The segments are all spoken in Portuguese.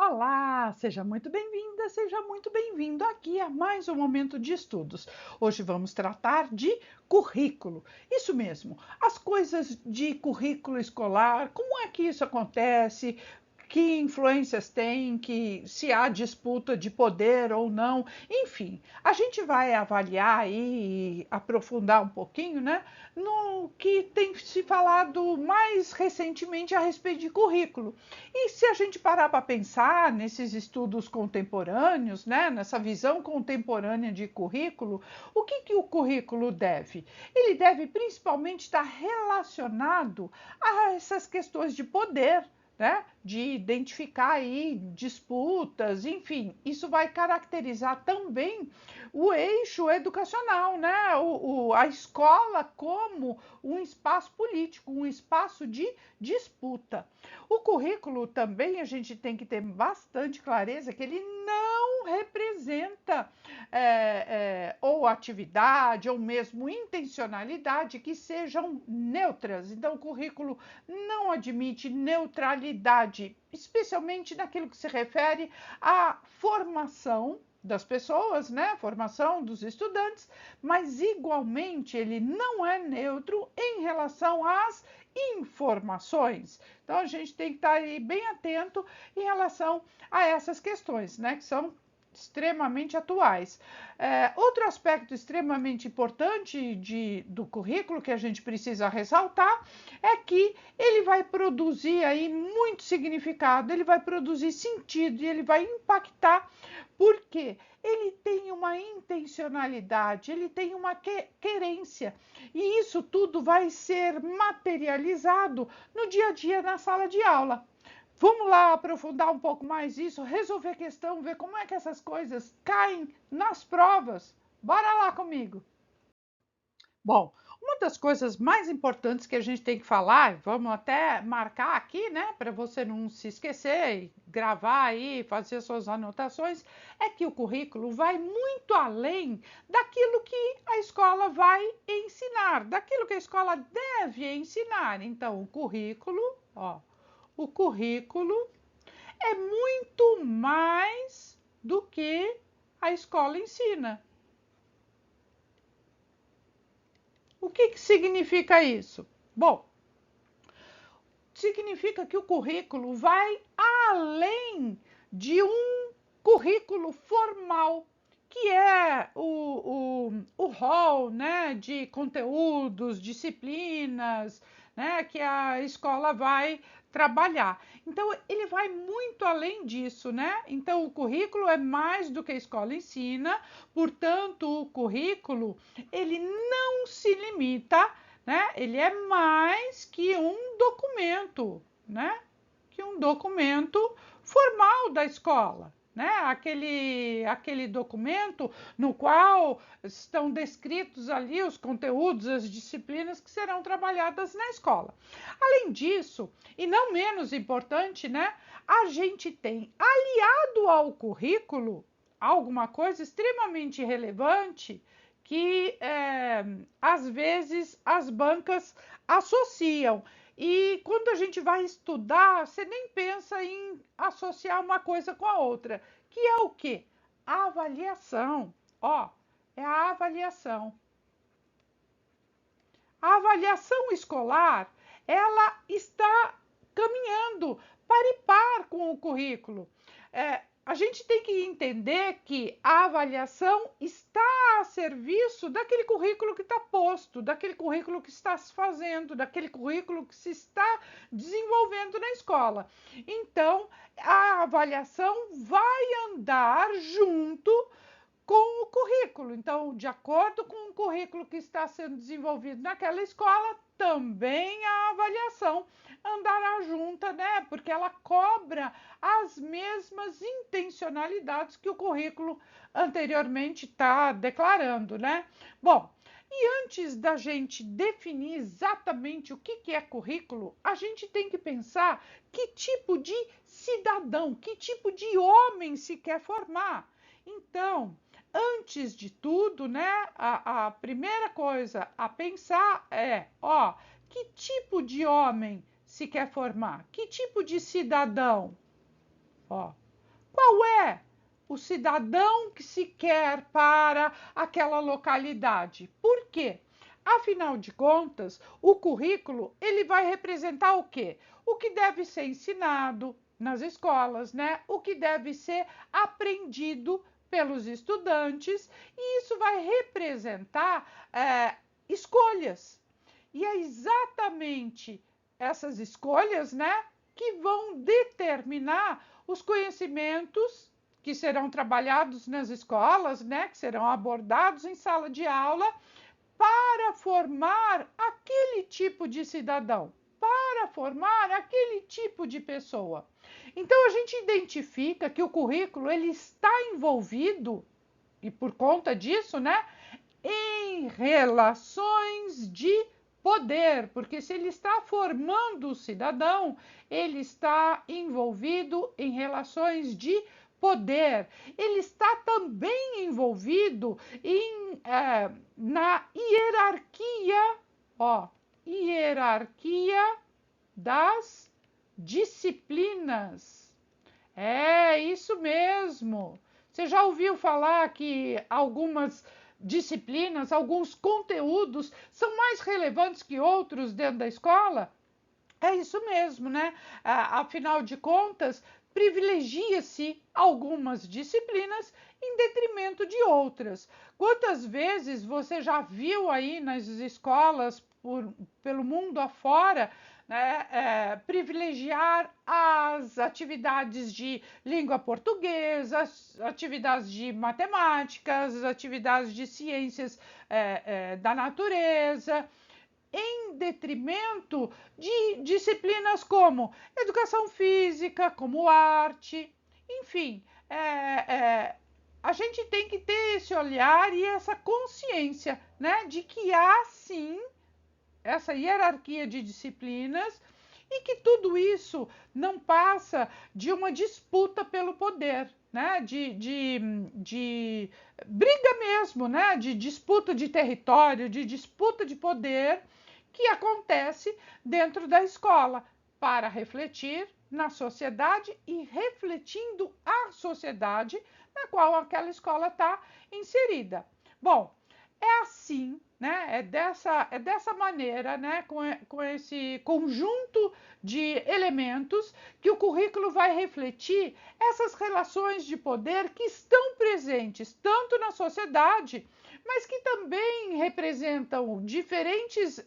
Olá, seja muito bem-vinda, seja muito bem-vindo aqui a mais um momento de estudos. Hoje vamos tratar de currículo. Isso mesmo, as coisas de currículo escolar, como é que isso acontece? Que influências tem, que se há disputa de poder ou não, enfim, a gente vai avaliar aí e aprofundar um pouquinho, né, no que tem se falado mais recentemente a respeito de currículo. E se a gente parar para pensar nesses estudos contemporâneos, né, nessa visão contemporânea de currículo, o que o currículo deve? Ele deve principalmente estar relacionado a essas questões de poder, né, de identificar aí disputas, enfim, isso vai caracterizar também o eixo educacional, né, a escola como um espaço político, um espaço de disputa. O currículo também a gente tem que ter bastante clareza que ele não representa ou atividade ou mesmo intencionalidade que sejam neutras. Então, o currículo não admite neutralidade, especialmente naquilo que se refere à formação das pessoas, né? Formação dos estudantes, mas igualmente ele não é neutro em relação às informações. Então a gente tem que estar aí bem atento em relação a essas questões, né? Que são extremamente atuais. Outro aspecto extremamente importante do currículo que a gente precisa ressaltar é que ele vai produzir aí muito significado, ele vai produzir sentido e ele vai impactar, porque ele tem uma intencionalidade, ele tem uma querência, e isso tudo vai ser materializado no dia a dia na sala de aula. Vamos lá aprofundar um pouco mais isso, resolver a questão, ver como é que essas coisas caem nas provas. Bora lá comigo. Bom, uma das coisas mais importantes que a gente tem que falar, vamos até marcar aqui, né, para você não se esquecer e gravar aí, fazer suas anotações, é que o currículo vai muito além daquilo que a escola vai ensinar, daquilo que a escola deve ensinar. Então, o currículo é muito mais do que a escola ensina. O que significa isso? Bom, significa que o currículo vai além de um currículo formal, que é o rol, né, de conteúdos, disciplinas, né, que a escola vai trabalhar. Então, ele vai muito além disso, né? Então, o currículo é mais do que a escola ensina, portanto, o currículo, ele não se limita, né? Ele é mais que um documento, né? Que um documento formal da escola, né? Aquele documento no qual estão descritos ali os conteúdos, as disciplinas que serão trabalhadas na escola. Além disso, e não menos importante, né? A gente tem aliado ao currículo alguma coisa extremamente relevante que às vezes as bancas associam. E quando a gente vai estudar, você nem pensa em associar uma coisa com a outra, que é o quê? A avaliação. Ó, é a avaliação. A avaliação escolar, ela está caminhando para e par com o currículo. A gente tem que entender que a avaliação está a serviço daquele currículo que está posto, daquele currículo que está se fazendo, daquele currículo que se está desenvolvendo na escola. Então, a avaliação vai andar junto com o currículo. Então, de acordo com o currículo que está sendo desenvolvido naquela escola, também a avaliação andará junta, né? Porque ela cobra as mesmas intencionalidades que o currículo anteriormente está declarando, né? Bom, e antes da gente definir exatamente o que é currículo, a gente tem que pensar que tipo de cidadão, que tipo de homem se quer formar. Então, antes de tudo, né, a primeira coisa a pensar é, ó, que tipo de homem se quer formar? Que tipo de cidadão? Ó, cidadão que se quer para aquela localidade. Por quê? Afinal de contas, o currículo ele vai representar o quê? O que deve ser ensinado nas escolas, né? O que deve ser aprendido pelos estudantes, e isso vai representar escolhas. E é exatamente essas escolhas, né, que vão determinar os conhecimentos que serão trabalhados nas escolas, né, que serão abordados em sala de aula, para formar aquele tipo de cidadão, para formar aquele tipo de pessoa. Então a gente identifica que o currículo ele está envolvido, e por conta disso, né, em relações de poder, porque se ele está formando o cidadão, ele está envolvido em relações de poder. Ele está também envolvido na hierarquia, hierarquia das disciplinas. É isso mesmo. Você já ouviu falar que algumas disciplinas, alguns conteúdos são mais relevantes que outros dentro da escola? É isso mesmo, né? Afinal de contas, privilegia-se algumas disciplinas em detrimento de outras. Quantas vezes você já viu aí nas escolas pelo mundo afora, né, privilegiar as atividades de língua portuguesa, as atividades de matemáticas, as atividades de ciências da natureza, em detrimento de disciplinas como educação física, como arte, enfim, a gente tem que ter esse olhar e essa consciência, né, de que há sim essa hierarquia de disciplinas e que tudo isso não passa de uma disputa pelo poder, né? De briga mesmo, né? De disputa de território, de disputa de poder que acontece dentro da escola para refletir na sociedade e refletindo a sociedade na qual aquela escola está inserida. Bom, é assim, né? É dessa maneira, né? Com esse conjunto de elementos que o currículo vai refletir essas relações de poder que estão presentes tanto na sociedade, mas que também representam diferentes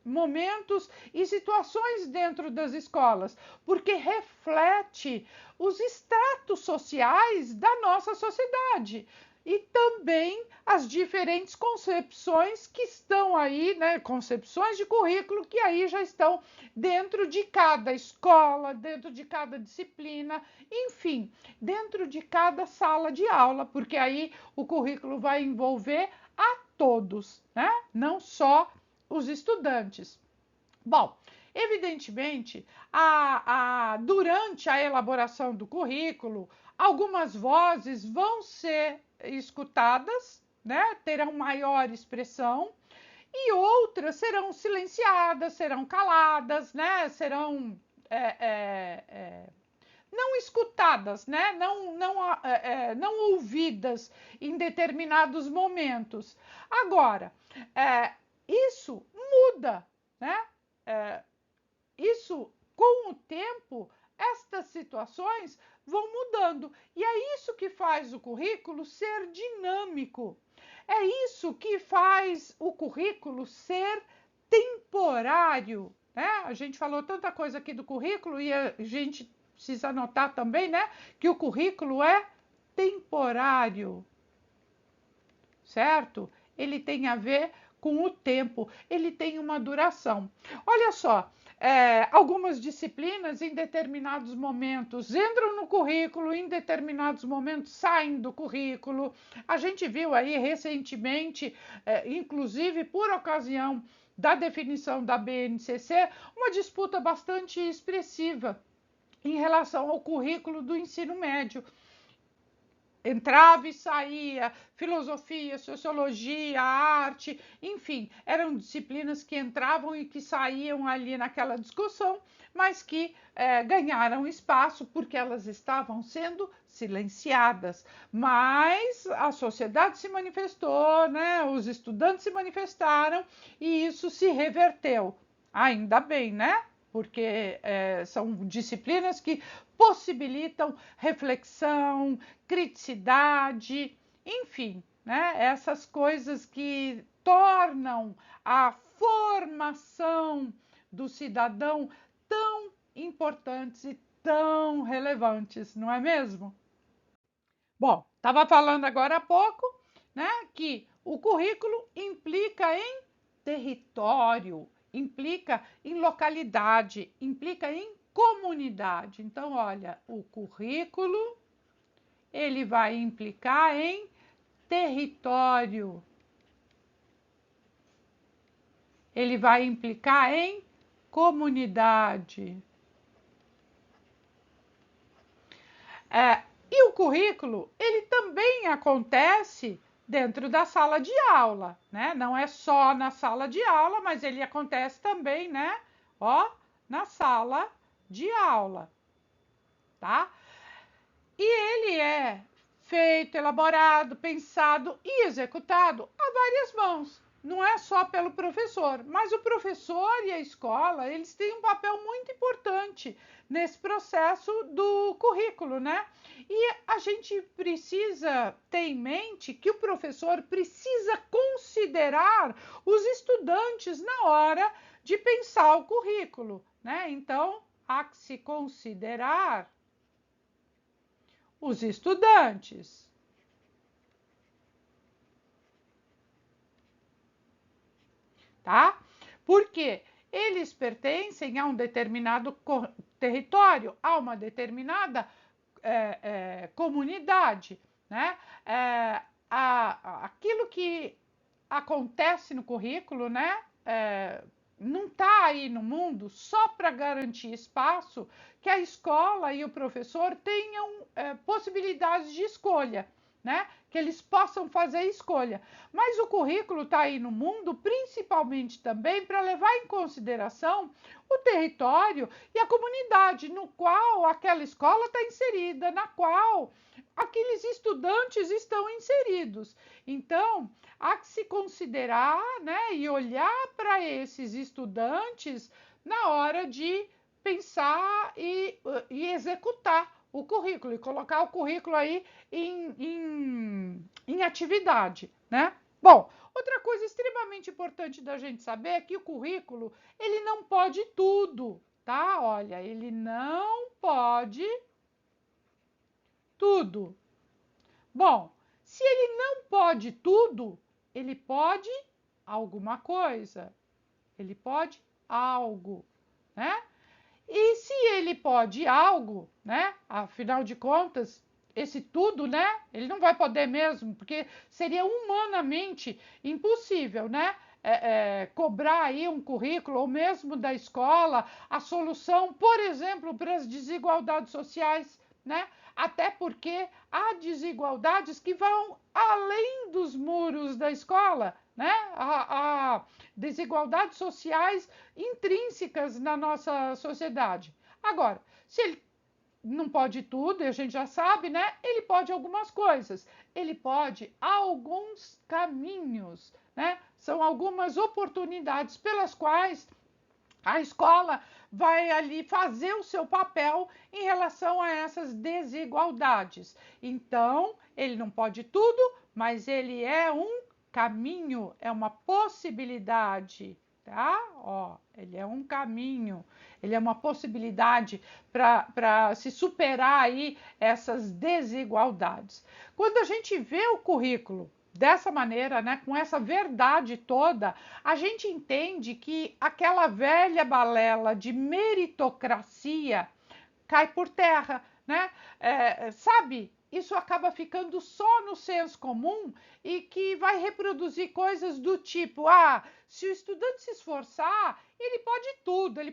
momentos e situações dentro das escolas, porque reflete os estratos sociais da nossa sociedade. E também as diferentes concepções que estão aí, né, concepções de currículo que aí já estão dentro de cada escola, dentro de cada disciplina, enfim, dentro de cada sala de aula, porque aí o currículo vai envolver a todos, né, não só os estudantes. Bom, evidentemente, durante a elaboração do currículo, algumas vozes vão ser escutadas, né? Terão maior expressão, e outras serão silenciadas, serão caladas, né? Serão não escutadas, né? Não ouvidas em determinados momentos. Agora, isso muda, né? Isso, com o tempo, estas situações vão mudando. E é isso que faz o currículo ser dinâmico. É isso que faz o currículo ser temporário, né? A gente falou tanta coisa aqui do currículo e a gente precisa anotar também, né, que o currículo é temporário, certo? Ele tem a ver com o tempo, ele tem uma duração. Olha só, algumas disciplinas em determinados momentos entram no currículo, em determinados momentos saem do currículo. A gente viu aí recentemente, inclusive por ocasião da definição da BNCC, uma disputa bastante expressiva em relação ao currículo do ensino médio. entrava e saía, filosofia, sociologia, arte, enfim, eram disciplinas que entravam e que saíam ali naquela discussão, mas que ganharam espaço porque elas estavam sendo silenciadas. Mas a sociedade se manifestou, né? Os estudantes se manifestaram e isso se reverteu. Ainda bem, né? Porque são disciplinas que possibilitam reflexão, criticidade, enfim, né? Essas coisas que tornam a formação do cidadão tão importantes e tão relevantes, não é mesmo? Bom, estava falando agora há pouco, né, que o currículo implica em território, implica em localidade, implica em comunidade. Então, olha, o currículo ele vai implicar em território, ele vai implicar em comunidade. E o currículo, ele também acontece dentro da sala de aula, né? Não é só na sala de aula, mas ele acontece também, né? Ó, na sala de aula, tá? E ele é feito, elaborado, pensado e executado a várias mãos. Não é só pelo professor, mas o professor e a escola, eles têm um papel muito importante nesse processo do currículo, né? E a gente precisa ter em mente que o professor precisa considerar os estudantes na hora de pensar o currículo, né? Então, há que se considerar os estudantes, tá? Porque eles pertencem a um determinado território, a uma determinada comunidade, né? Aquilo que acontece no currículo, né? Não está aí no mundo só para garantir espaço que a escola e o professor tenham possibilidades de escolha, né? Que eles possam fazer escolha. Mas o currículo está aí no mundo principalmente também para levar em consideração o território e a comunidade no qual aquela escola está inserida, na qual aqueles estudantes estão inseridos. Então, há que se considerar, né, e olhar para esses estudantes na hora de pensar e executar o currículo e colocar o currículo aí em atividade, né? Bom, outra coisa extremamente importante da gente saber é que o currículo ele não pode tudo, tá? Olha, ele não pode tudo. Bom, se ele não pode tudo, ele pode alguma coisa. Ele pode algo, né? E se ele pode algo, né? Afinal de contas, esse tudo, né? Ele não vai poder mesmo, porque seria humanamente impossível, né? Cobrar aí um currículo, ou mesmo da escola, a solução, por exemplo, para as desigualdades sociais, né? Até porque há desigualdades que vão além dos muros da escola, né? Há desigualdades sociais intrínsecas na nossa sociedade. Agora, se ele não pode tudo, e a gente já sabe, né? Ele pode algumas coisas. Ele pode alguns caminhos, né? São algumas oportunidades pelas quais a escola vai ali fazer o seu papel em relação a essas desigualdades. Então, ele não pode tudo, mas ele é um caminho, é uma possibilidade, tá? Ó, ele é um caminho, ele é uma possibilidade para se superar aí essas desigualdades. Quando a gente vê o currículo dessa maneira, né, com essa verdade toda, a gente entende que aquela velha balela de meritocracia cai por terra, né? Sabe? Isso acaba ficando só no senso comum e que vai reproduzir coisas do tipo: se o estudante se esforçar, ele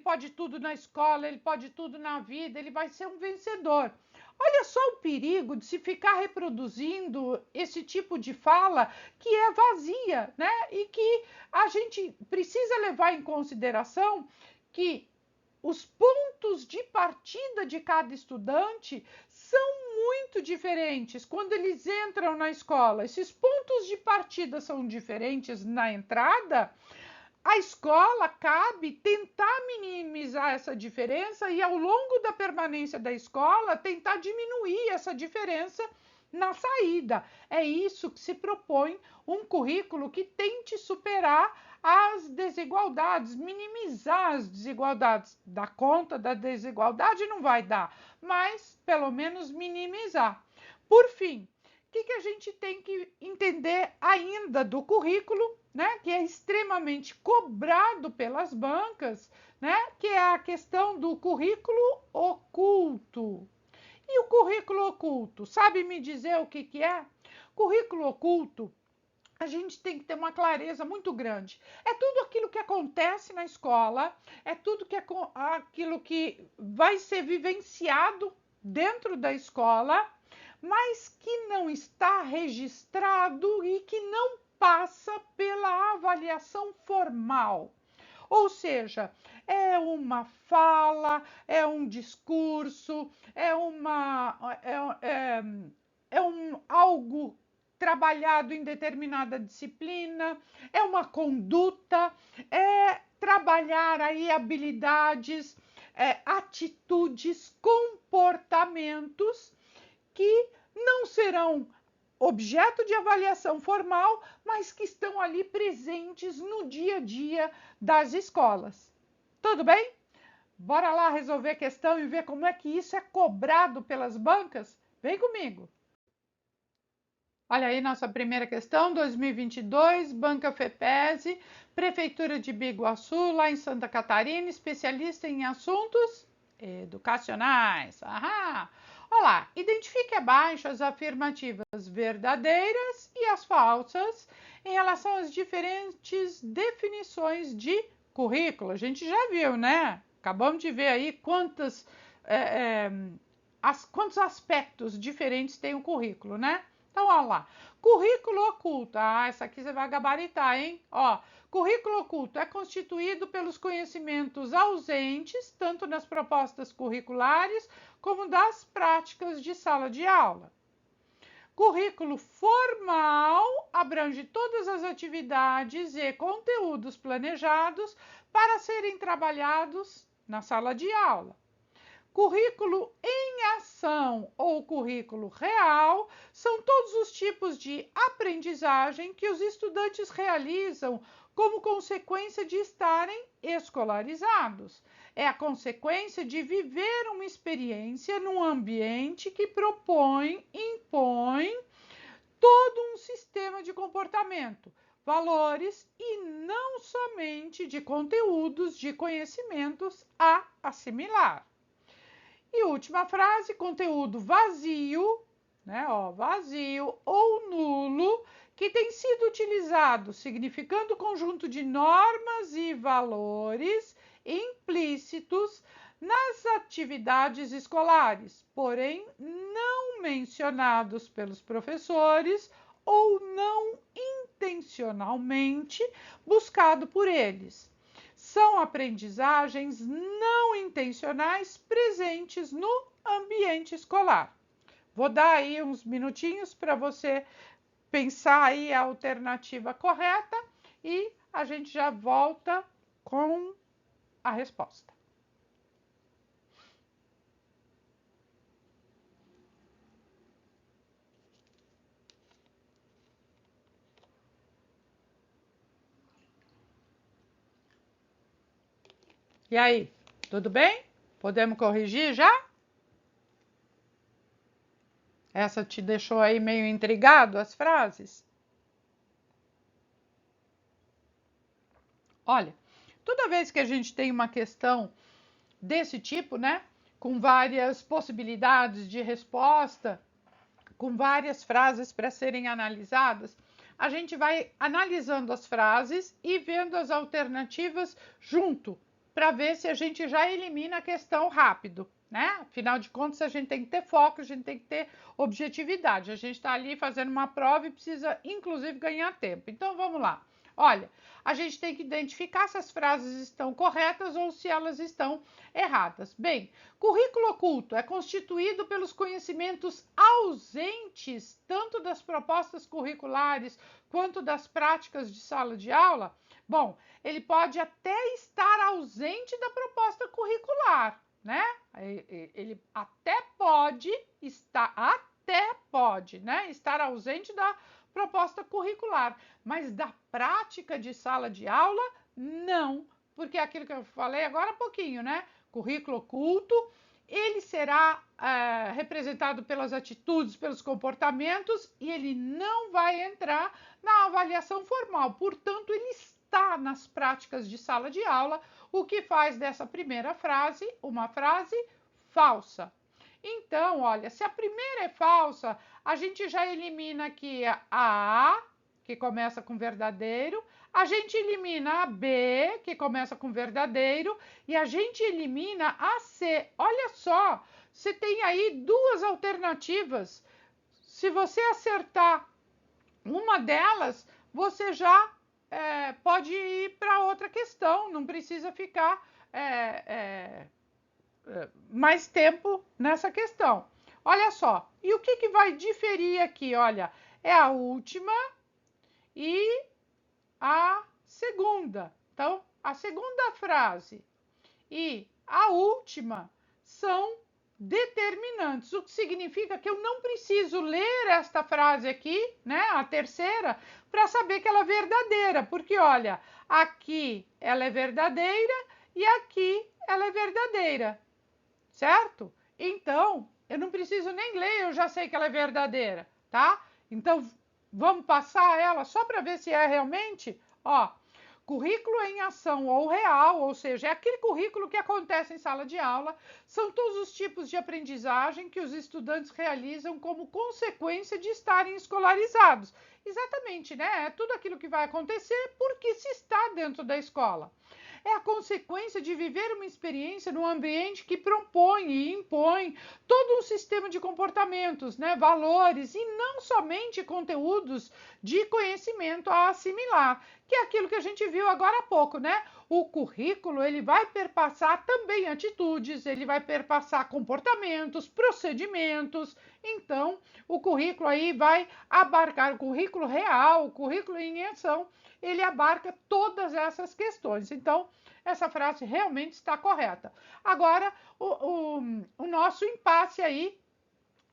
pode tudo na escola, ele pode tudo na vida, ele vai ser um vencedor. Olha só o perigo de se ficar reproduzindo esse tipo de fala que é vazia, né? E que a gente precisa levar em consideração que os pontos de partida de cada estudante são muito diferentes quando eles entram na escola. Esses pontos de partida são diferentes na entrada. A escola cabe tentar minimizar essa diferença e, ao longo da permanência da escola, tentar diminuir essa diferença na saída. É isso que se propõe um currículo que tente superar as desigualdades, minimizar as desigualdades. Dar conta da desigualdade não vai dar, mas pelo menos minimizar. Por fim, o que a gente tem que entender ainda do currículo, né, que é extremamente cobrado pelas bancas, né, que é a questão do currículo oculto. E o currículo oculto, sabe me dizer o que é? Currículo oculto, a gente tem que ter uma clareza muito grande. É tudo aquilo que acontece na escola, é tudo aquilo que vai ser vivenciado dentro da escola, mas que não está registrado e que não passa pela avaliação formal. Ou seja, é uma fala, é um discurso, algo trabalhado em determinada disciplina, é uma conduta, é trabalhar aí habilidades, atitudes, comportamentos que não serão objeto de avaliação formal, mas que estão ali presentes no dia a dia das escolas. Tudo bem? Bora lá resolver a questão e ver como é que isso é cobrado pelas bancas? Vem comigo! Olha aí nossa primeira questão, 2022, Banca FEPESE, Prefeitura de Biguaçu, lá em Santa Catarina, especialista em assuntos educacionais. Aham! Olá, identifique abaixo as afirmativas verdadeiras e as falsas em relação às diferentes definições de currículo. A gente já viu, né? Acabamos de ver aí quantos aspectos diferentes tem o currículo, né? Então, olha lá. Currículo oculto. Ah, essa aqui você vai gabaritar, hein? Ó, currículo oculto é constituído pelos conhecimentos ausentes, tanto nas propostas curriculares como das práticas de sala de aula. Currículo formal abrange todas as atividades e conteúdos planejados para serem trabalhados na sala de aula. Currículo em ação ou currículo real são todos os tipos de aprendizagem que os estudantes realizam como consequência de estarem escolarizados. É a consequência de viver uma experiência num ambiente que impõe todo um sistema de comportamento, valores e não somente de conteúdos, de conhecimentos a assimilar. E última frase, conteúdo vazio, né, vazio ou nulo, que tem sido utilizado, significando conjunto de normas e valores implícitos nas atividades escolares, porém não mencionados pelos professores ou não intencionalmente buscado por eles. São aprendizagens não intencionais presentes no ambiente escolar. Vou dar aí uns minutinhos para você pensar aí a alternativa correta e a gente já volta com a resposta. E aí, tudo bem? Podemos corrigir já? Essa te deixou aí meio intrigado, as frases? Olha, toda vez que a gente tem uma questão desse tipo, né, com várias possibilidades de resposta, com várias frases para serem analisadas, a gente vai analisando as frases e vendo as alternativas junto, para ver se a gente já elimina a questão rápido, né? Afinal de contas, a gente tem que ter foco, a gente tem que ter objetividade. A gente está ali fazendo uma prova e precisa, inclusive, ganhar tempo. Então, vamos lá. Olha, a gente tem que identificar se as frases estão corretas ou se elas estão erradas. Bem, currículo oculto é constituído pelos conhecimentos ausentes, tanto das propostas curriculares quanto das práticas de sala de aula. Bom, ele pode até estar ausente da proposta curricular, né? Ele até pode, né, estar ausente da proposta curricular, mas da prática de sala de aula, não, porque é aquilo que eu falei agora há pouquinho, né? Currículo oculto, ele será representado pelas atitudes, pelos comportamentos, e ele não vai entrar na avaliação formal, portanto, ele está nas práticas de sala de aula, o que faz dessa primeira frase uma frase falsa. Então, olha, se a primeira é falsa, a gente já elimina aqui a A, que começa com verdadeiro, a gente elimina a B, que começa com verdadeiro, e a gente elimina a C. Olha só, você tem aí duas alternativas. Se você acertar uma delas, você já pode ir para outra questão, não precisa ficar mais tempo nessa questão. Olha só, e o que vai diferir aqui? Olha, é a última e a segunda. Então, a segunda frase e a última são determinantes, o que significa que eu não preciso ler esta frase aqui, né, a terceira, para saber que ela é verdadeira, porque olha, aqui ela é verdadeira e aqui ela é verdadeira, certo? Então, eu não preciso nem ler, eu já sei que ela é verdadeira, tá? Então, vamos passar ela só para ver se é realmente, ó. Currículo em ação ou real, ou seja, é aquele currículo que acontece em sala de aula, são todos os tipos de aprendizagem que os estudantes realizam como consequência de estarem escolarizados. Exatamente, né? É tudo aquilo que vai acontecer porque se está dentro da escola. É a consequência de viver uma experiência num ambiente que propõe e impõe todo um sistema de comportamentos, né, valores e não somente conteúdos de conhecimento a assimilar, que é aquilo que a gente viu agora há pouco, né? O currículo, ele vai perpassar também atitudes, ele vai perpassar comportamentos, procedimentos. Então, o currículo aí vai abarcar o currículo real, o currículo em ação, ele abarca todas essas questões. Então, essa frase realmente está correta. Agora, o nosso impasse aí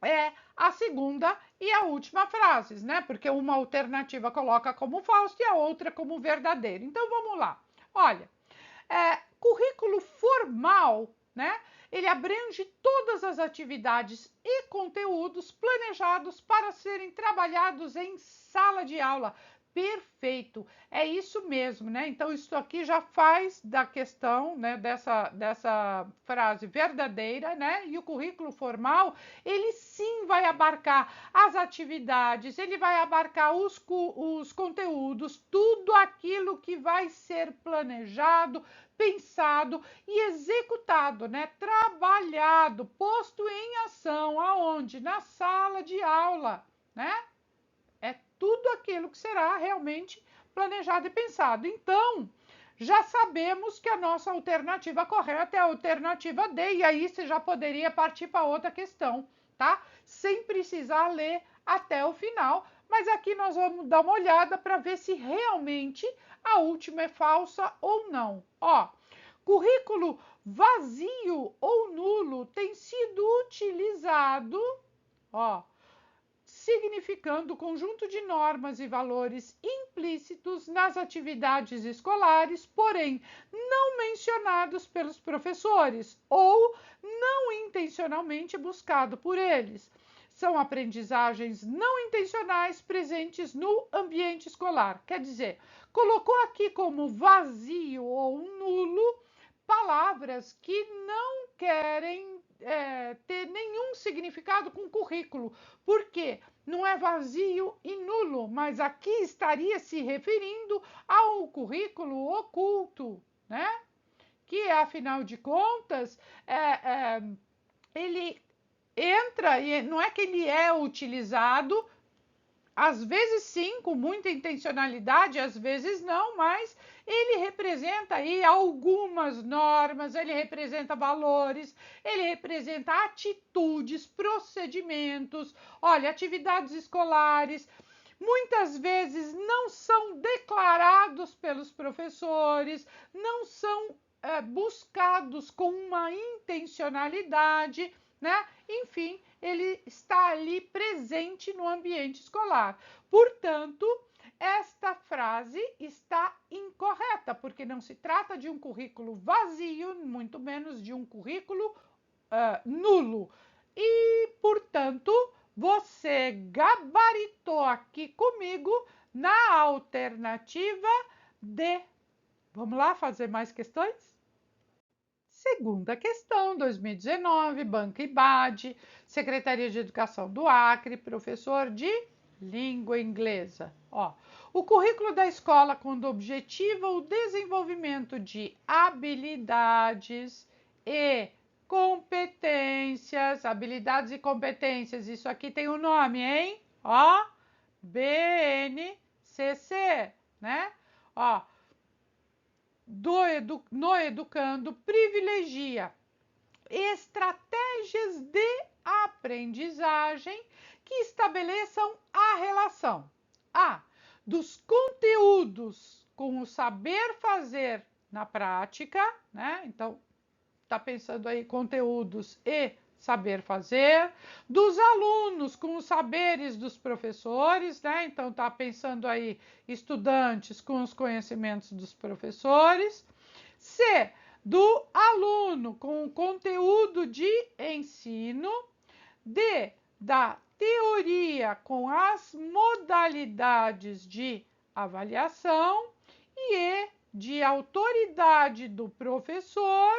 é a segunda e a última frases, né? Porque uma alternativa coloca como falso e a outra como verdadeiro. Então, vamos lá. Olha, currículo formal, né? Ele abrange todas as atividades e conteúdos planejados para serem trabalhados em sala de aula. Perfeito, é isso mesmo, né? Então, isso aqui já faz da questão, né, dessa frase verdadeira, né? E o currículo formal, ele sim vai abarcar as atividades, ele vai abarcar os conteúdos, tudo aquilo que vai ser planejado, pensado e executado, né? Trabalhado, posto em ação, aonde? Na sala de aula, né? É tudo aquilo que será realmente planejado e pensado. Então, já sabemos que a nossa alternativa correta é a alternativa D, e aí você já poderia partir para outra questão, tá? Sem precisar ler até o final, mas aqui nós vamos dar uma olhada para ver se realmente a última é falsa ou não. Ó, currículo vazio ou nulo tem sido utilizado, ó, significando o conjunto de normas e valores implícitos nas atividades escolares, porém não mencionados pelos professores ou não intencionalmente buscado por eles. São aprendizagens não intencionais presentes no ambiente escolar. Quer dizer, colocou aqui como vazio ou nulo palavras que não querem ter nenhum significado com currículo. Por quê? Não é vazio e nulo, mas aqui estaria se referindo ao currículo oculto, né? Que, afinal de contas, ele entra, e não é que ele é utilizado, às vezes sim, com muita intencionalidade, às vezes não, mas ele representa aí algumas normas, ele representa valores, ele representa atitudes, procedimentos, olha, atividades escolares. Muitas vezes não são declarados pelos professores, não são buscados com uma intencionalidade, né? Enfim, ele está ali presente no ambiente escolar. Portanto, esta frase está incorreta, porque não se trata de um currículo vazio, muito menos de um currículo nulo. E, portanto, você gabaritou aqui comigo na alternativa D. Vamos lá fazer mais questões? Segunda questão, 2019, Banco IBAD, Secretaria de Educação do Acre, professor de língua inglesa. Ó, o currículo da escola, quando objetiva o desenvolvimento de habilidades e competências, habilidades e competências, isso aqui tem um nome, hein? Ó, BNCC, né? Ó, no educando privilegia estratégias de aprendizagem que estabeleçam a relação dos conteúdos com o saber fazer na prática, né? Então, tá pensando aí conteúdos e saber fazer, dos alunos com os saberes dos professores, né? Então tá pensando aí estudantes com os conhecimentos dos professores. C, do aluno com o conteúdo de ensino. D, da teoria com as modalidades de avaliação. E E, de autoridade do professor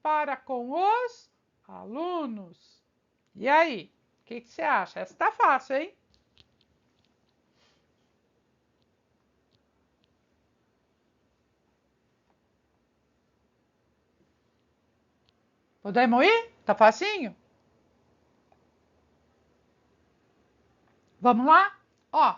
para com os alunos. E aí, o que você acha? Essa tá fácil, hein? Podemos ir? Tá facinho? Vamos lá? Ó,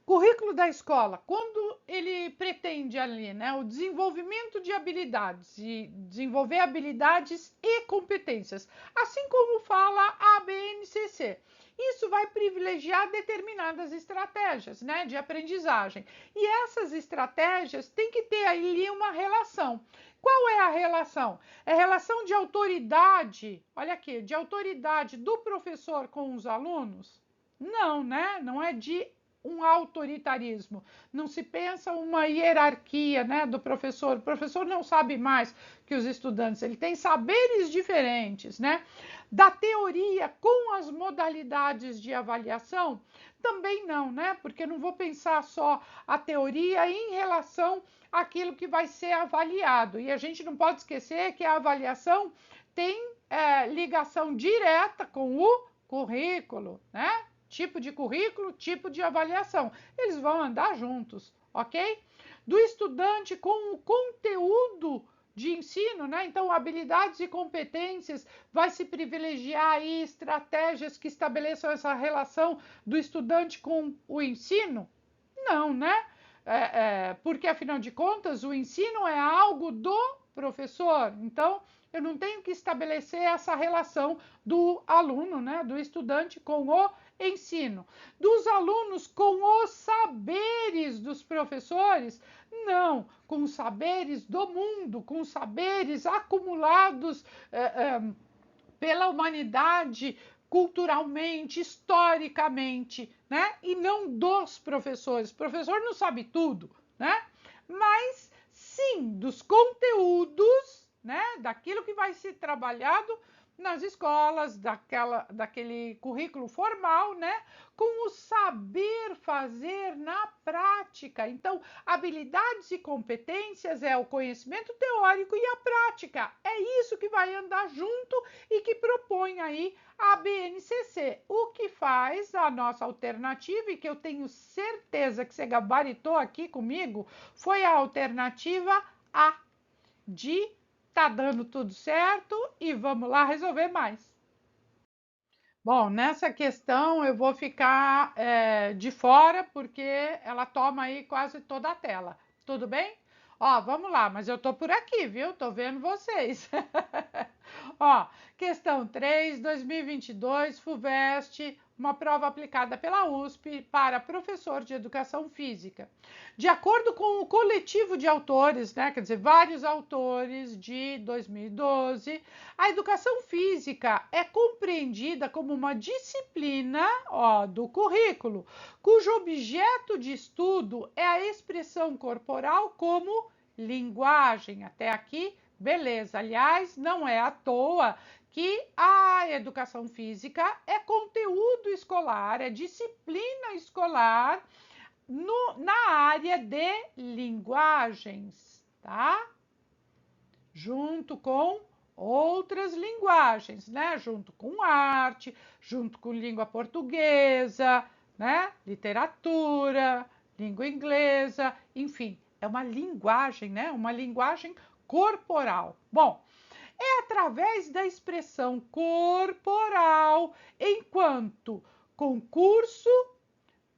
currículo da escola, quando ele pretende ali, né, o desenvolvimento de habilidades, e desenvolver habilidades e competências, assim como fala a BNCC. Isso vai privilegiar determinadas estratégias, né, de aprendizagem. E essas estratégias têm que ter ali uma relação. Qual é a relação? É relação de autoridade, olha aqui, de autoridade do professor com os alunos? Não, né? Não é de um autoritarismo. Não se pensa uma hierarquia, né, do professor. O professor não sabe mais que os estudantes, ele tem saberes diferentes, né? Da teoria com as modalidades de avaliação, também não, né? Porque eu não vou pensar só a teoria em relação àquilo que vai ser avaliado. E a gente não pode esquecer que a avaliação tem ligação direta com o currículo, né? Tipo de currículo, tipo de avaliação. Eles vão andar juntos, ok? Do estudante com o conteúdo de ensino, né? Então, habilidades e competências, vai se privilegiar aí estratégias que estabeleçam essa relação do estudante com o ensino? Não, né? Porque, afinal de contas, o ensino é algo do professor. Então, eu não tenho que estabelecer essa relação do aluno, né, do estudante com o ensino. Dos alunos com os saberes dos professores? Não, com os saberes do mundo, com os saberes acumulados pela humanidade culturalmente, historicamente, né? E não dos professores. O professor não sabe tudo, né? Mas sim dos conteúdos, né? Daquilo que vai ser trabalhado nas escolas, daquele currículo formal, né? Com o saber fazer na prática. Então, habilidades e competências é o conhecimento teórico e a prática. É isso que vai andar junto e que propõe aí a BNCC. O que faz a nossa alternativa, e que eu tenho certeza que você gabaritou aqui comigo, foi a alternativa A, de tá dando tudo certo e vamos lá resolver mais. Bom, nessa questão eu vou ficar de fora porque ela toma aí quase toda a tela. Tudo bem? Ó, vamos lá, mas eu tô por aqui, viu? Tô vendo vocês. Ó, questão 3, 2022, FUVEST, uma prova aplicada pela USP para professor de educação física. De acordo com o coletivo de autores, né, quer dizer, vários autores de 2012, a educação física é compreendida como uma disciplina, ó, do currículo, cujo objeto de estudo é a expressão corporal como linguagem. Até aqui, beleza. Aliás, não é à toa que a educação física é conteúdo escolar, é disciplina escolar na área de linguagens, tá? Junto com outras linguagens, né? Junto com arte, junto com língua portuguesa, né? Literatura, língua inglesa, enfim, é uma linguagem, né? Uma linguagem corporal. Bom, é através da expressão corporal, enquanto concurso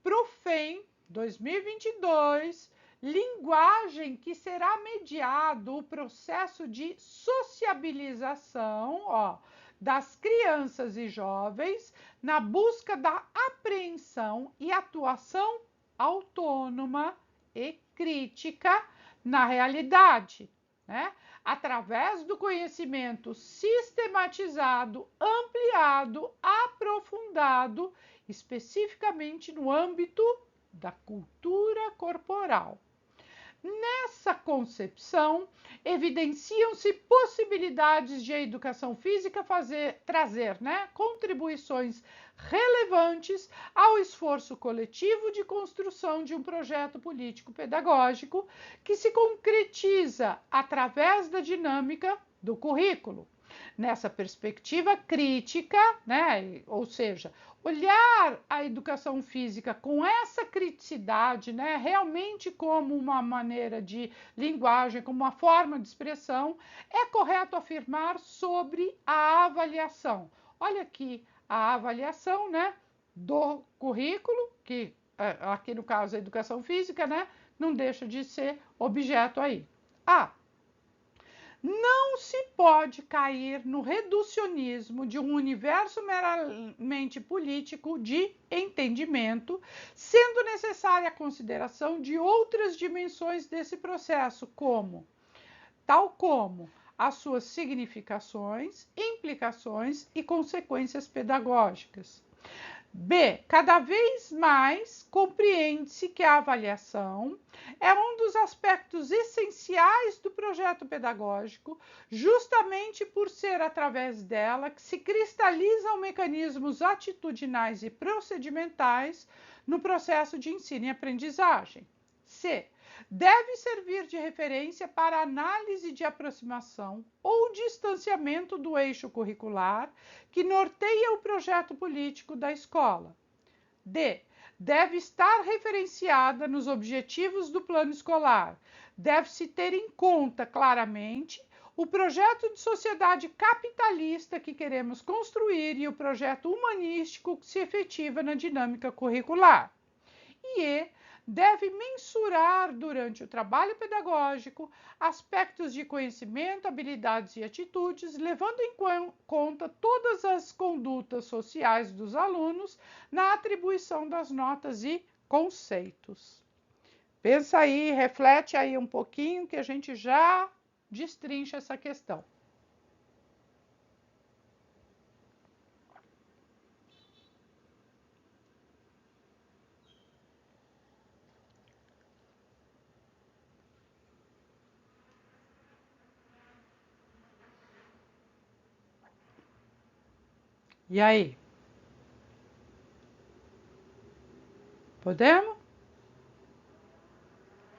Profem 2022, linguagem que será mediado o processo de sociabilização, ó, das crianças e jovens na busca da apreensão e atuação autônoma e crítica na realidade, né? Através do conhecimento sistematizado, ampliado, aprofundado, especificamente no âmbito da cultura corporal. Nessa concepção, evidenciam-se possibilidades de a educação física trazer, né, contribuições relevantes ao esforço coletivo de construção de um projeto político-pedagógico que se concretiza através da dinâmica do currículo. Nessa perspectiva crítica, né, ou seja, olhar a educação física com essa criticidade, né, realmente como uma maneira de linguagem, como uma forma de expressão, é correto afirmar sobre a avaliação. Olha aqui a avaliação, né, do currículo, que aqui no caso a educação física, né, não deixa de ser objeto aí. Não se pode cair no reducionismo de um universo meramente político de entendimento, sendo necessária a consideração de outras dimensões desse processo, tal como as suas significações, implicações e consequências pedagógicas. B. Cada vez mais compreende-se que a avaliação é um dos aspectos essenciais do projeto pedagógico, justamente por ser através dela que se cristalizam mecanismos atitudinais e procedimentais no processo de ensino e aprendizagem. C. Deve servir de referência para análise de aproximação ou distanciamento do eixo curricular que norteia o projeto político da escola. D. Deve estar referenciada nos objetivos do plano escolar. Deve-se ter em conta claramente o projeto de sociedade capitalista que queremos construir e o projeto humanístico que se efetiva na dinâmica curricular. E E. Deve mensurar durante o trabalho pedagógico aspectos de conhecimento, habilidades e atitudes, levando em conta todas as condutas sociais dos alunos na atribuição das notas e conceitos. Pensa aí, reflete aí um pouquinho que a gente já destrincha essa questão. E aí? Podemos?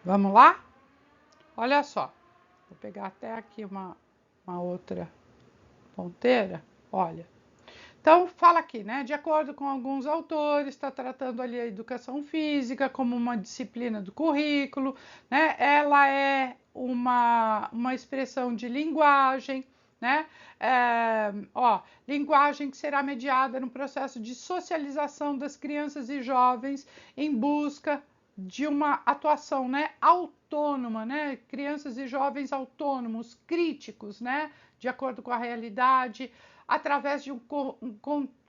Vamos lá? Olha só, vou pegar até aqui uma outra ponteira. Olha, então fala aqui, né? De acordo com alguns autores, está tratando ali a educação física como uma disciplina do currículo, né? Ela é uma expressão de linguagem, né? Linguagem que será mediada no processo de socialização das crianças e jovens em busca de uma atuação, né, autônoma, né? Crianças e jovens autônomos, críticos, né? De acordo com a realidade, através de um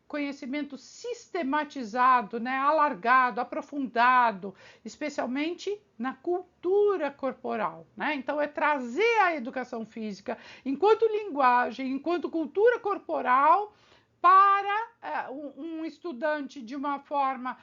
conhecimento sistematizado, né, alargado, aprofundado, especialmente na cultura corporal, né? Então é trazer a educação física enquanto linguagem, enquanto cultura corporal para um estudante de uma forma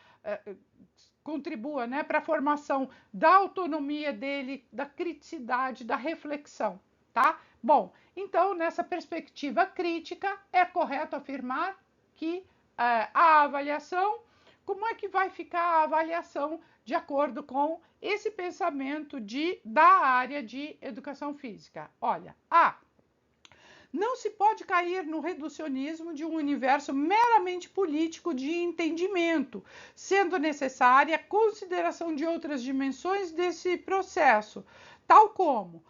contribua, né, para a formação da autonomia dele, da criticidade, da reflexão, tá? Bom, então nessa perspectiva crítica é correto afirmar que a avaliação, como é que vai ficar a avaliação de acordo com esse pensamento da área de educação física? Olha, não se pode cair no reducionismo de um universo meramente político de entendimento, sendo necessária a consideração de outras dimensões desse processo, tal como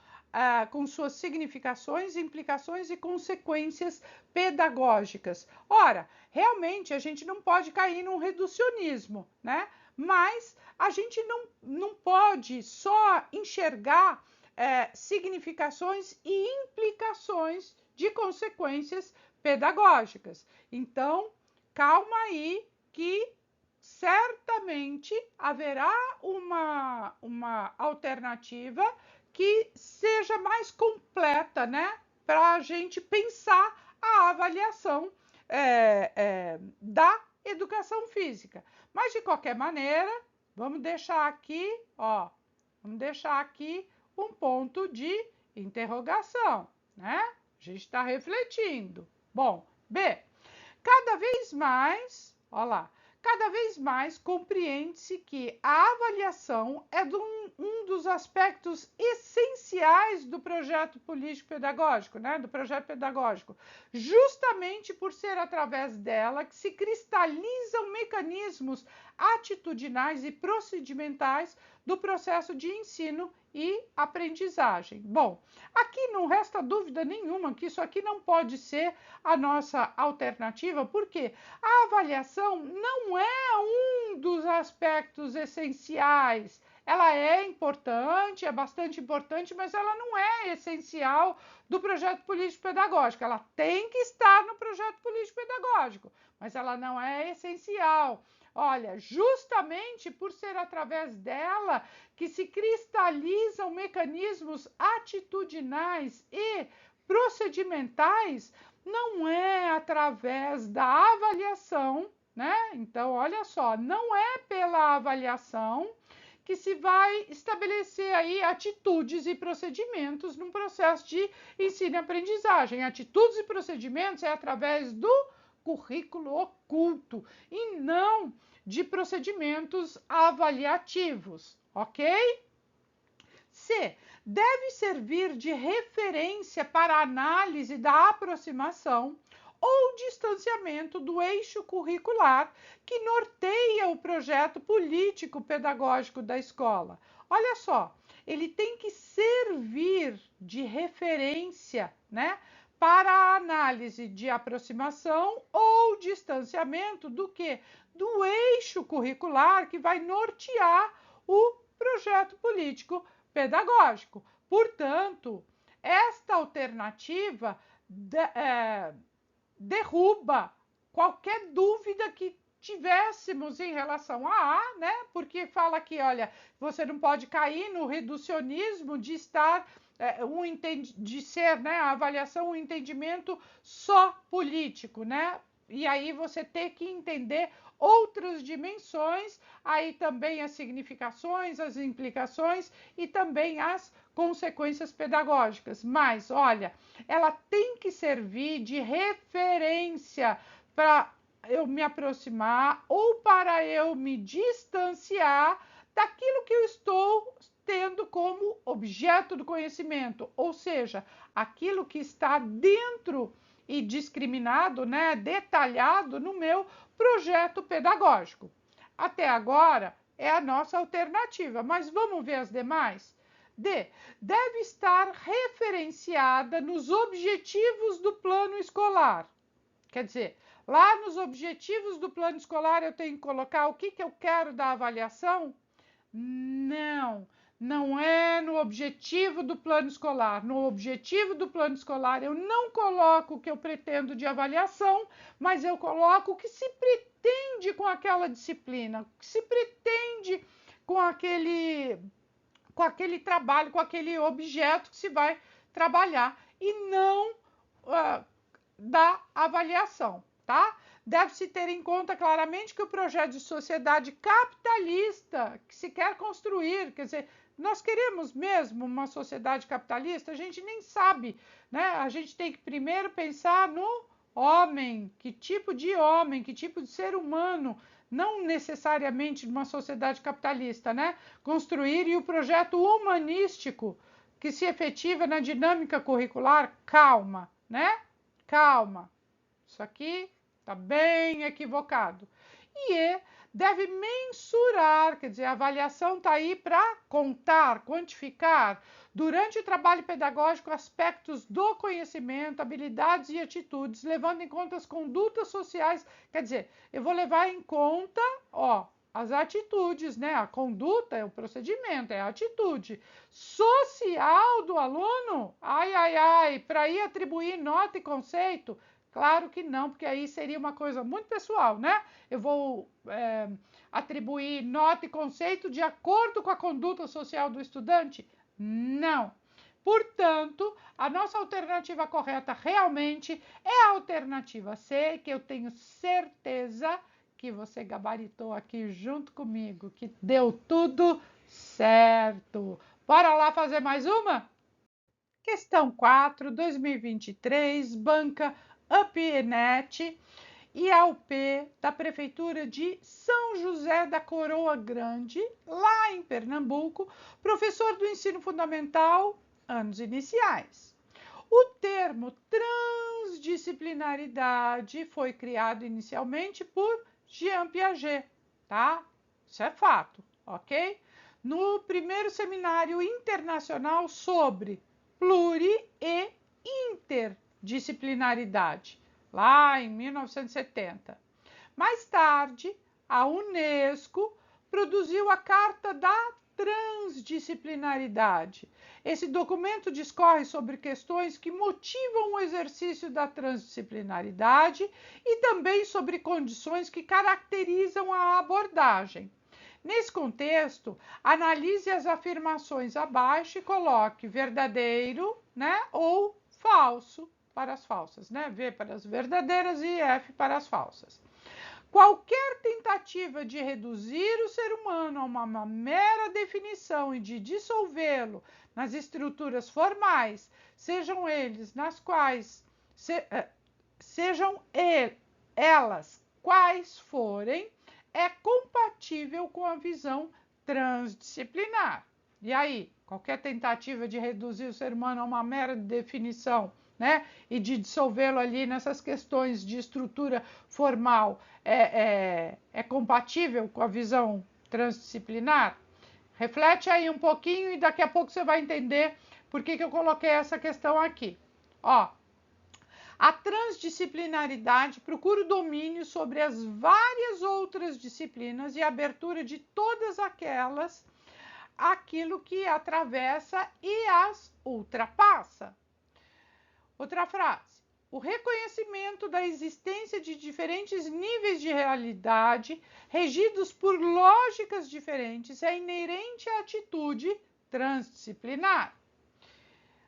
com suas significações, implicações e consequências pedagógicas. Ora, realmente a gente não pode cair num reducionismo, né? Mas a gente não pode só enxergar significações e implicações de consequências pedagógicas. Então, calma aí que certamente haverá uma alternativa que seja mais completa, né? Para a gente pensar a avaliação da educação física. Mas, de qualquer maneira, vamos deixar aqui um ponto de interrogação, né? A gente está refletindo. Bom, B, cada vez mais compreende-se que a avaliação é um dos aspectos essenciais do projeto político-pedagógico, né? Do projeto pedagógico, justamente por ser através dela que se cristalizam mecanismos atitudinais e procedimentais do processo de ensino e aprendizagem. Bom, aqui não resta dúvida nenhuma que isso aqui não pode ser a nossa alternativa, porque a avaliação não é um dos aspectos essenciais. Ela é importante, é bastante importante, mas ela não é essencial do projeto político-pedagógico. Ela tem que estar no projeto político-pedagógico, mas ela não é essencial. Olha, justamente por ser através dela que se cristalizam mecanismos atitudinais e procedimentais, não é através da avaliação, né? Então, olha só, não é pela avaliação que se vai estabelecer aí atitudes e procedimentos num processo de ensino e aprendizagem. Atitudes e procedimentos é através do currículo oculto e não de procedimentos avaliativos, ok? C. Deve servir de referência para a análise da aproximação ou distanciamento do eixo curricular que norteia o projeto político-pedagógico da escola. Olha só, ele tem que servir de referência, né, para a análise de aproximação ou distanciamento do que? Do eixo curricular que vai nortear o projeto político pedagógico. Portanto, esta alternativa derruba qualquer dúvida que tivéssemos em relação a, né? Porque fala que, olha, você não pode cair no reducionismo de estar de ser, né, a avaliação, um entendimento só político, né? E aí você tem que entender outras dimensões, aí também as significações, as implicações e também as consequências pedagógicas. Mas, olha, ela tem que servir de referência para eu me aproximar ou para eu me distanciar daquilo que eu estou tendo como objeto do conhecimento, ou seja, aquilo que está dentro e discriminado, né, detalhado no meu projeto pedagógico. Até agora é a nossa alternativa, mas vamos ver as demais? D. Deve estar referenciada nos objetivos do plano escolar. Quer dizer, lá nos objetivos do plano escolar eu tenho que colocar o que eu quero da avaliação? Não, não é no objetivo do plano escolar. No objetivo do plano escolar eu não coloco o que eu pretendo de avaliação, mas eu coloco o que se pretende com aquela disciplina, o que se pretende com aquele trabalho, com aquele objeto que se vai trabalhar, e não da avaliação, tá? Deve-se ter em conta claramente que o projeto de sociedade capitalista que se quer construir, quer dizer, nós queremos mesmo uma sociedade capitalista? A gente nem sabe, né? A gente tem que primeiro pensar no homem, que tipo de ser humano, não necessariamente numa sociedade capitalista, né? Construir, e o projeto humanístico que se efetiva na dinâmica curricular, calma, né? Calma, isso aqui está bem equivocado. E deve mensurar, quer dizer, a avaliação está aí para contar, quantificar, durante o trabalho pedagógico, aspectos do conhecimento, habilidades e atitudes, levando em conta as condutas sociais. Quer dizer, eu vou levar em conta, as atitudes, né? A conduta é o procedimento, é a atitude social do aluno. Para ir atribuir nota e conceito? Claro que não, porque aí seria uma coisa muito pessoal, né? Eu vou atribuir nota e conceito de acordo com a conduta social do estudante? Não. Portanto, a nossa alternativa correta realmente é a alternativa C, que eu tenho certeza que você gabaritou aqui junto comigo, que deu tudo certo. Bora lá fazer mais uma? Questão 4, 2023, banca UPNet e AUP da Prefeitura de São José da Coroa Grande, lá em Pernambuco, professor do ensino fundamental, anos iniciais. O termo transdisciplinaridade foi criado inicialmente por Jean Piaget, tá? Isso é fato, ok? No primeiro seminário internacional sobre pluri e interdisciplinaridade, lá em 1970. Mais tarde, a Unesco produziu a Carta da Transdisciplinaridade. Esse documento discorre sobre questões que motivam o exercício da transdisciplinaridade e também sobre condições que caracterizam a abordagem. Nesse contexto, analise as afirmações abaixo e coloque verdadeiro, né, ou falso para as falsas, né? V para as verdadeiras e F para as falsas. Qualquer tentativa de reduzir o ser humano a uma mera definição e de dissolvê-lo nas estruturas formais, sejam eles nas quais elas quais forem, é compatível com a visão transdisciplinar. E aí, qualquer tentativa de reduzir o ser humano a uma mera definição, né, e de dissolvê-lo ali nessas questões de estrutura formal, é compatível com a visão transdisciplinar? Reflete aí um pouquinho e daqui a pouco você vai entender por que eu coloquei essa questão aqui. A transdisciplinaridade procura o domínio sobre as várias outras disciplinas e a abertura de todas aquilo que atravessa e as ultrapassa. Outra frase. O reconhecimento da existência de diferentes níveis de realidade, regidos por lógicas diferentes, é inerente à atitude transdisciplinar.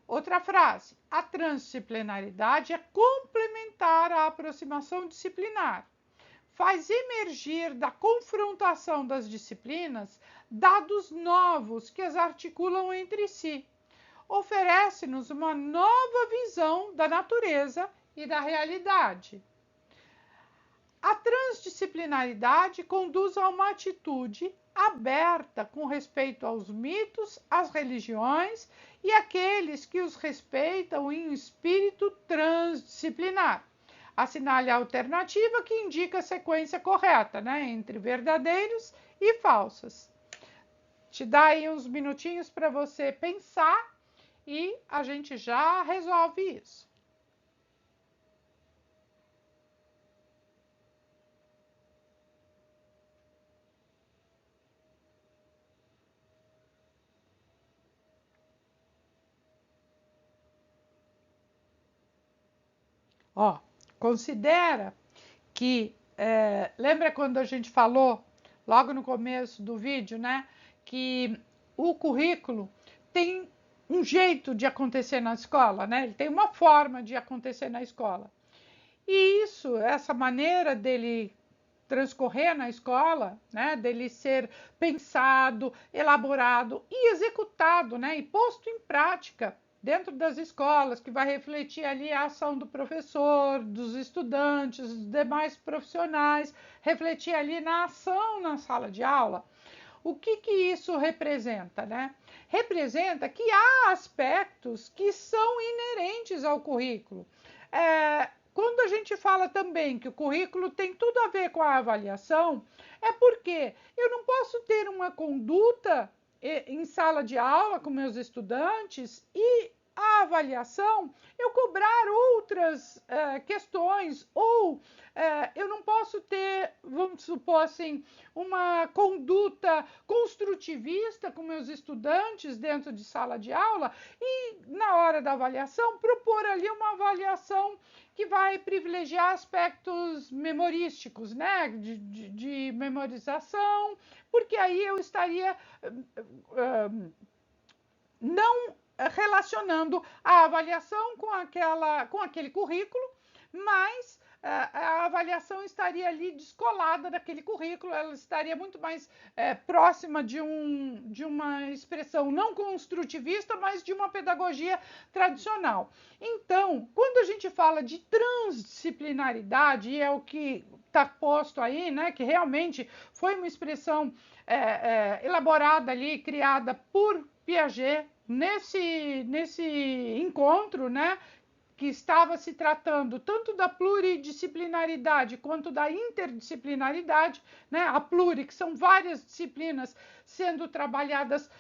Outra frase. A transdisciplinaridade é complementar à aproximação disciplinar. Faz emergir da confrontação das disciplinas dados novos que as articulam entre si. Oferece-nos uma nova visão da natureza e da realidade. A transdisciplinaridade conduz a uma atitude aberta com respeito aos mitos, às religiões e àqueles que os respeitam em espírito transdisciplinar. Assinale a alternativa que indica a sequência correta, né, entre verdadeiros e falsas. te dar aí uns minutinhos para você pensar e a gente já resolve isso. Ó, considera que, lembra quando a gente falou logo no começo do vídeo, né, que o currículo tem um jeito de acontecer na escola, né? Ele tem uma forma de acontecer na escola. E isso, essa maneira dele transcorrer na escola, né, dele ser pensado, elaborado e executado, né, e posto em prática dentro das escolas, que vai refletir ali a ação do professor, dos estudantes, dos demais profissionais, refletir ali na ação na sala de aula. O que isso representa, né? Representa que há aspectos que são inerentes ao currículo. Quando a gente fala também que o currículo tem tudo a ver com a avaliação, é porque eu não posso ter uma conduta em sala de aula com meus estudantes e a avaliação eu cobrar outras questões, ou eu não posso ter, vamos supor assim, uma conduta construtivista com meus estudantes dentro de sala de aula e na hora da avaliação propor ali uma avaliação que vai privilegiar aspectos memorísticos, né, de memorização, porque aí eu estaria não relacionando a avaliação com aquele currículo, mas a avaliação estaria ali descolada daquele currículo, ela estaria muito mais próxima de uma expressão não construtivista, mas de uma pedagogia tradicional. Então, quando a gente fala de transdisciplinaridade, e é o que está posto aí, né, que realmente foi uma expressão elaborada ali, criada por Piaget, nesse encontro, né, que estava se tratando tanto da pluridisciplinaridade quanto da interdisciplinaridade, né, a pluri, que são várias disciplinas sendo trabalhadas,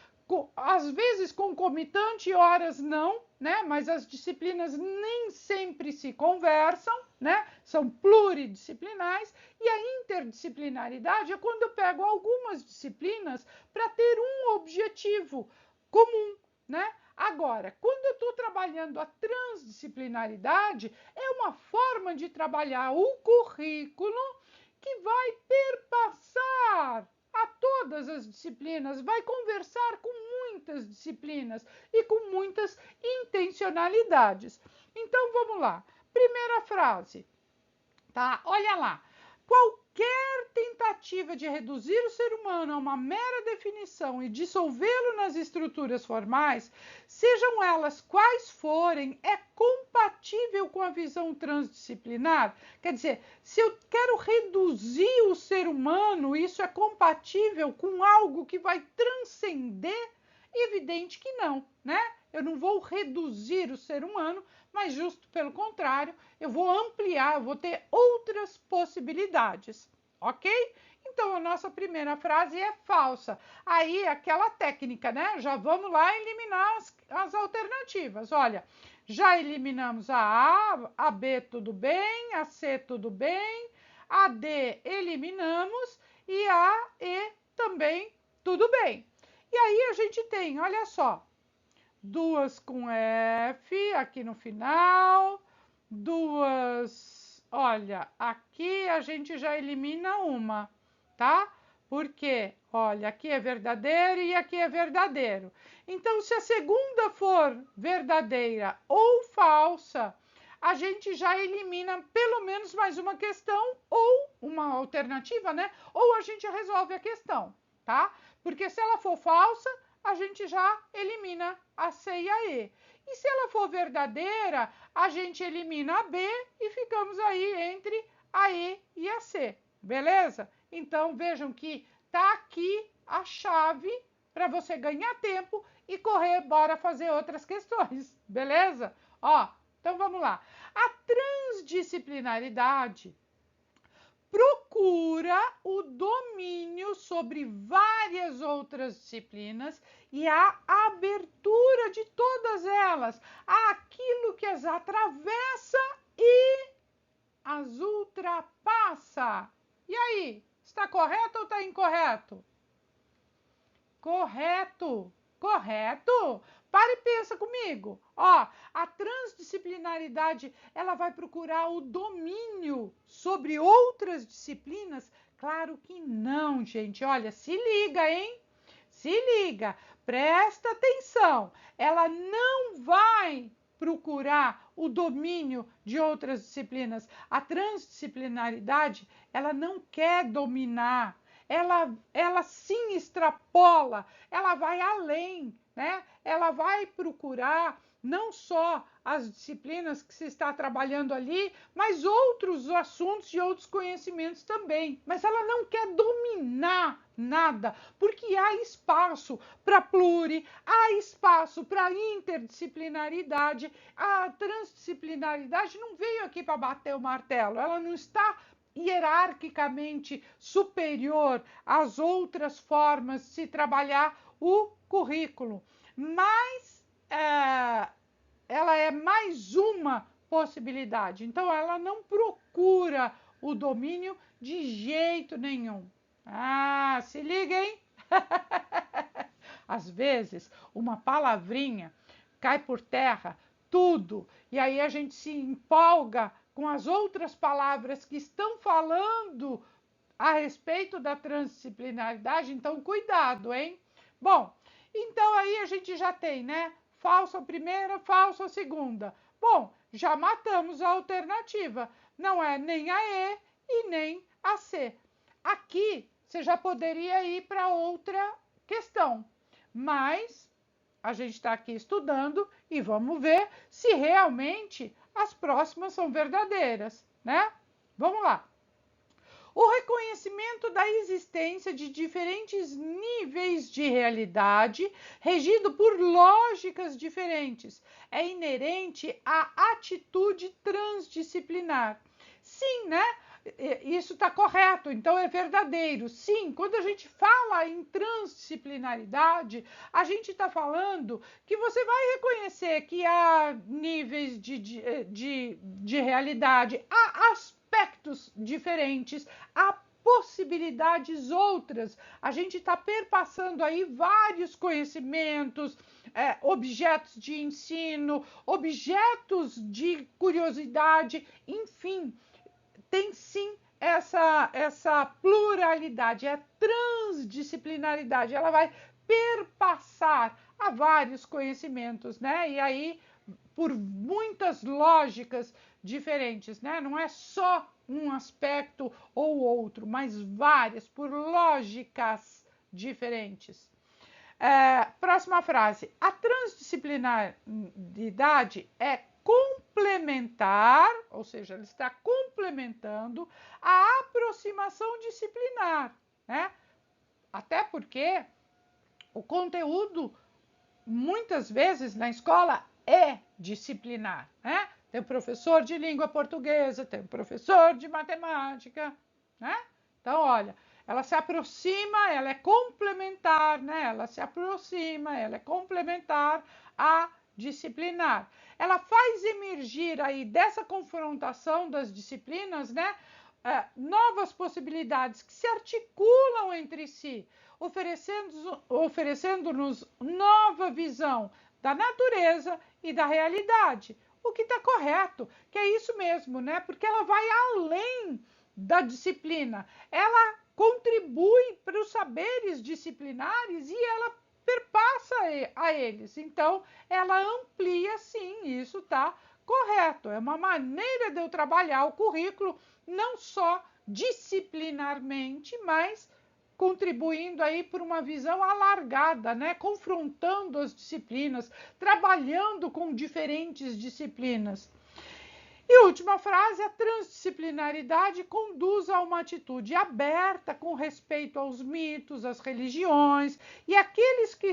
às vezes concomitante e horas não, né, mas as disciplinas nem sempre se conversam, né, são pluridisciplinares, e a interdisciplinaridade é quando eu pego algumas disciplinas para ter um objetivo comum, né? Agora, quando eu estou trabalhando a transdisciplinaridade, é uma forma de trabalhar o currículo que vai perpassar a todas as disciplinas, vai conversar com muitas disciplinas e com muitas intencionalidades. Então, vamos lá. Primeira frase, tá? Olha lá. Qualquer tentativa de reduzir o ser humano a uma mera definição e dissolvê-lo nas estruturas formais, sejam elas quais forem, é compatível com a visão transdisciplinar? Quer dizer, se eu quero reduzir o ser humano, isso é compatível com algo que vai transcender? Evidente que não, né? Eu não vou reduzir o ser humano, mas justo pelo contrário, eu vou ampliar, eu vou ter outras possibilidades, ok? Então, a nossa primeira frase é falsa. Aí, aquela técnica, né? Já vamos lá eliminar as alternativas. Olha, já eliminamos a B tudo bem, a C tudo bem, a D eliminamos e a E também tudo bem. E aí a gente tem, olha só, duas com F aqui no final, duas, olha, aqui a gente já elimina uma, tá? Porque, olha, aqui é verdadeiro e aqui é verdadeiro. Então, se a segunda for verdadeira ou falsa, a gente já elimina pelo menos mais uma questão ou uma alternativa, né? Ou a gente resolve a questão, tá? Porque se ela for falsa, a gente já elimina a C e a E. E se ela for verdadeira, a gente elimina a B e ficamos aí entre a E e a C, beleza? Então vejam que tá aqui a chave para você ganhar tempo e correr, bora fazer outras questões, beleza? Ó, então vamos lá. A transdisciplinaridade procura o domínio sobre várias outras disciplinas e a abertura de todas elas, àquilo que as atravessa e as ultrapassa. E aí, está correto ou está incorreto? Correto, correto. Para e pensa comigo. Ó, a transdisciplinaridade, ela vai procurar o domínio sobre outras disciplinas? Claro que não, gente. Olha, se liga, hein? Se liga, presta atenção. Ela não vai procurar o domínio de outras disciplinas. A transdisciplinaridade, ela não quer dominar. Ela sim extrapola, ela vai além, né? Ela vai procurar não só as disciplinas que se está trabalhando ali, mas outros assuntos e outros conhecimentos também. Mas ela não quer dominar nada, porque há espaço para pluri, há espaço para interdisciplinaridade. A transdisciplinaridade não veio aqui para bater o martelo, ela não está hierarquicamente superior às outras formas de se trabalhar o currículo, mas ela é mais uma possibilidade. Então, ela não procura o domínio de jeito nenhum. Ah, se liga, hein? Às vezes, uma palavrinha cai por terra, tudo, e aí a gente se empolga com as outras palavras que estão falando a respeito da transdisciplinaridade, então cuidado, hein? Bom, então aí a gente já tem, né? Falso a primeira, falso a segunda. Bom, já matamos a alternativa. Não é nem a E e nem a C. Aqui você já poderia ir para outra questão, mas a gente está aqui estudando e vamos ver se realmente as próximas são verdadeiras, né? Vamos lá. O reconhecimento da existência de diferentes níveis de realidade, regido por lógicas diferentes, é inerente à atitude transdisciplinar. Sim, né? Isso está correto, então é verdadeiro. Sim, quando a gente fala em transdisciplinaridade, a gente está falando que você vai reconhecer que há níveis de realidade, há aspectos diferentes, há possibilidades outras. A gente está perpassando aí vários conhecimentos, objetos de ensino, objetos de curiosidade, enfim. Tem sim essa pluralidade, é transdisciplinaridade, ela vai perpassar a vários conhecimentos, né? E aí, por muitas lógicas diferentes, né? Não é só um aspecto ou outro, mas várias, por lógicas diferentes. Próxima frase. A transdisciplinaridade é complementar, ou seja, ele está complementando a aproximação disciplinar, né? Até porque o conteúdo, muitas vezes na escola, é disciplinar, né? Tem o professor de língua portuguesa, tem o professor de matemática, né? Então, olha, ela se aproxima, ela é complementar, né? Ela se aproxima, ela é complementar a disciplinar. Ela faz emergir aí dessa confrontação das disciplinas, né? Novas possibilidades que se articulam entre si, oferecendo-nos nova visão da natureza e da realidade. O que está correto, que é isso mesmo, né? Porque ela vai além da disciplina, ela contribui para os saberes disciplinares e ela perpassa a eles. Então, ela amplia sim, isso está correto. É uma maneira de eu trabalhar o currículo, não só disciplinarmente, mas contribuindo aí por uma visão alargada, né? Confrontando as disciplinas, trabalhando com diferentes disciplinas. E última frase, a transdisciplinaridade conduz a uma atitude aberta com respeito aos mitos, às religiões e aqueles que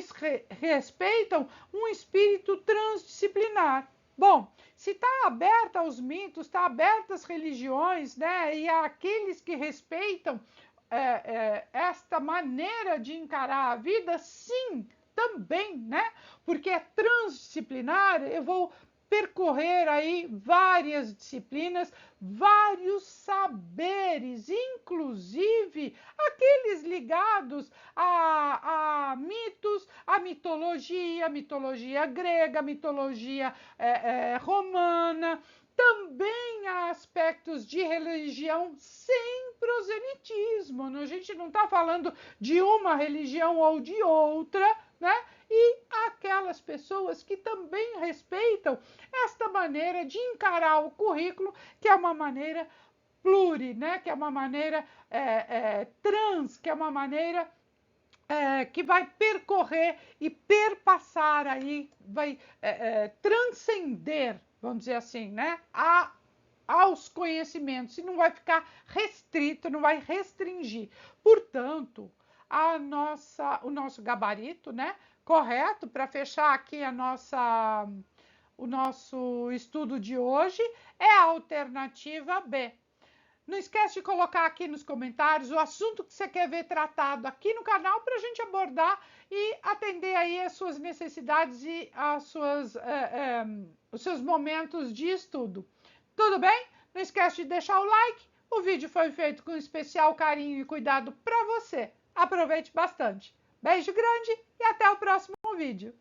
respeitam um espírito transdisciplinar. Bom, se está aberta aos mitos, está aberta às religiões, né? E àqueles que respeitam esta maneira de encarar a vida, sim, também, né? Porque é transdisciplinar, eu vou percorrer aí várias disciplinas, vários saberes, inclusive aqueles ligados a mitos, a mitologia grega, mitologia romana, também há aspectos de religião sem proselitismo. A gente não está falando de uma religião ou de outra, né? E aquelas pessoas que também respeitam esta maneira de encarar o currículo, que é uma maneira pluri, né? Que é uma maneira trans, que é uma maneira que vai percorrer e perpassar aí, vai transcender, vamos dizer assim, né? Aos conhecimentos e não vai ficar restrito, não vai restringir. Portanto, o nosso gabarito, né? Correto para fechar aqui o nosso estudo de hoje é a alternativa B. Não esquece de colocar aqui nos comentários o assunto que você quer ver tratado aqui no canal para a gente abordar e atender aí as suas necessidades e os seus momentos de estudo. Tudo bem? Não esquece de deixar o like. O vídeo foi feito com especial carinho e cuidado para você. Aproveite bastante. Beijo grande e até o próximo vídeo.